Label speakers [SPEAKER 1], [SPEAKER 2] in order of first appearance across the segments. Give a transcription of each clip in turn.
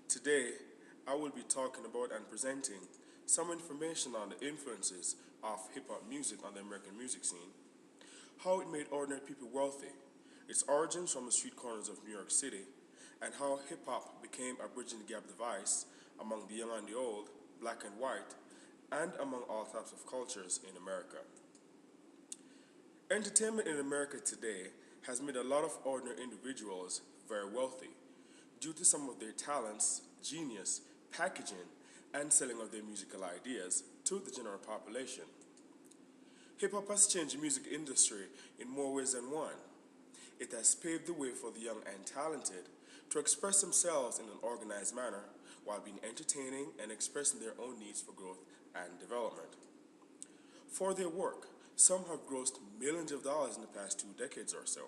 [SPEAKER 1] Today, I will be talking about and presenting some information on the influences of hip-hop music on the American music scene, how it made ordinary people wealthy, its origins from the street corners of New York City, and how hip-hop became a bridging the gap device among the young and the old, black and white, and among all types of cultures in America. Entertainment in America today has made a lot of ordinary individuals very wealthy due to some of their talents, genius, packaging, and selling of their musical ideas to the general population. Hip-hop has changed the music industry in more ways than one. It has paved the way for the young and talented to express themselves in an organized manner while being entertaining and expressing their own needs for growth and development. For their work, some have grossed millions of dollars in the past 2 decades or so.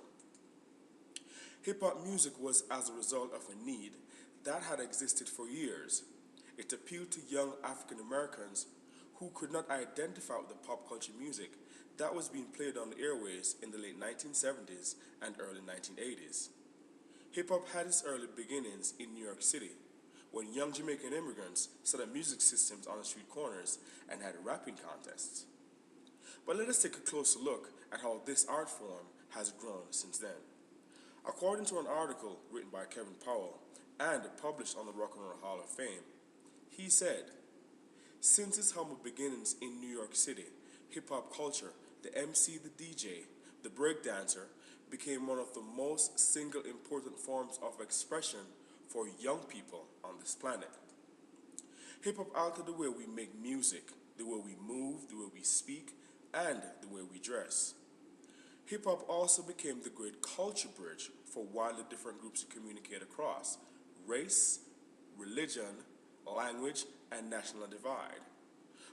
[SPEAKER 1] Hip-hop music was as a result of a need that had existed for years. It appealed to young African Americans who could not identify with the pop culture music that was being played on the airways in the late 1970s and early 1980s. Hip-hop had its early beginnings in New York City, when young Jamaican immigrants set up music systems on the street corners and had rapping contests. But let us take a closer look at how this art form has grown since then. According to an article written by Kevin Powell and published on the Rock and Roll Hall of Fame, he said, "Since its humble beginnings in New York City, hip-hop culture, the MC, the DJ, the breakdancer, became one of the most single important forms of expression for young people on this planet. Hip-hop altered the way we make music, the way we move, the way we speak, and the way we dress. Hip-hop also became the great culture bridge for wildly different groups to communicate across race, religion, language, and national divide.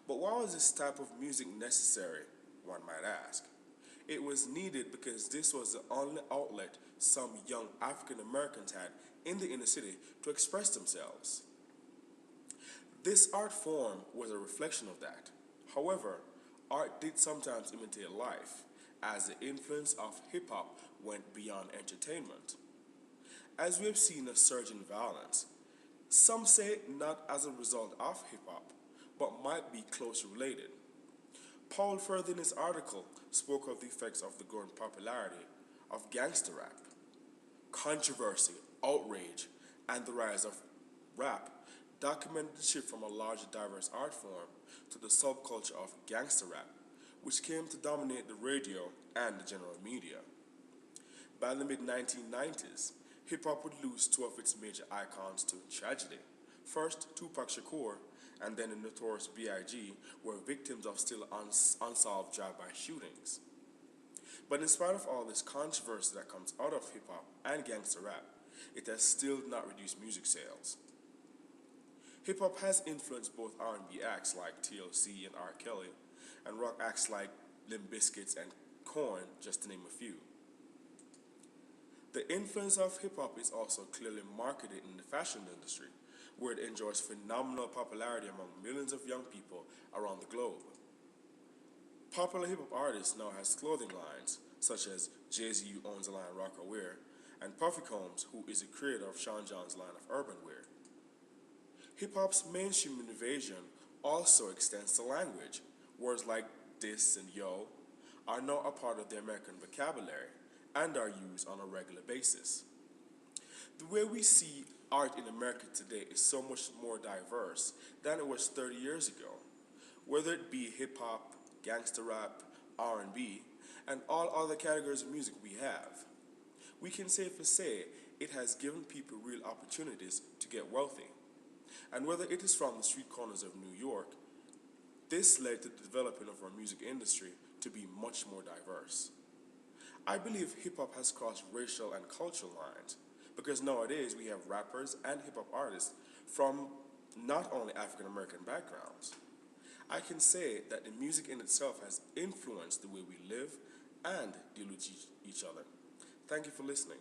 [SPEAKER 1] But why was this type of music necessary, one might ask? It was needed because this was the only outlet some young African Americans had in the inner city to express themselves. This art form was a reflection of that. However, art did sometimes imitate life, as the influence of hip-hop went beyond entertainment. As we have seen a surge in violence, some say not as a result of hip-hop, but might be closely related. Paul further in his article spoke of the effects of the growing popularity of gangster rap. Controversy, outrage, and the rise of rap documented the shift from a large diverse art form to the subculture of gangster rap, which came to dominate the radio and the general media. By the mid-1990s, hip-hop would lose 2 of its major icons to tragedy. First, Tupac Shakur, and then the notorious B.I.G. were victims of still unsolved drive-by shootings. But in spite of all this controversy that comes out of hip-hop and gangster rap, it has still not reduced music sales. Hip-hop has influenced both R&B acts like TLC and R. Kelly, and rock acts like Limp Bizkit and Korn, just to name a few. The influence of hip-hop is also clearly marketed in the fashion industry, where it enjoys phenomenal popularity among millions of young people around the globe. Popular hip-hop artists now has clothing lines, such as Jay-Z, who owns the line Rocker Wear, and Puffy Combs, who is the creator of Sean John's line of urban wear. Hip-hop's mainstream invasion also extends to language. Words like this and yo are now a part of the American vocabulary and are used on a regular basis. The way we see art in America today is so much more diverse than it was 30 years ago, whether it be hip-hop, gangster rap, R&B, and all other categories of music we have. We can safely say it has given people real opportunities to get wealthy. And whether it is from the street corners of New York, this led to the development of our music industry to be much more diverse. I believe hip-hop has crossed racial and cultural lines, because nowadays we have rappers and hip-hop artists from not only African American backgrounds. I can say that the music in itself has influenced the way we live and deal with each other. Thank you for listening.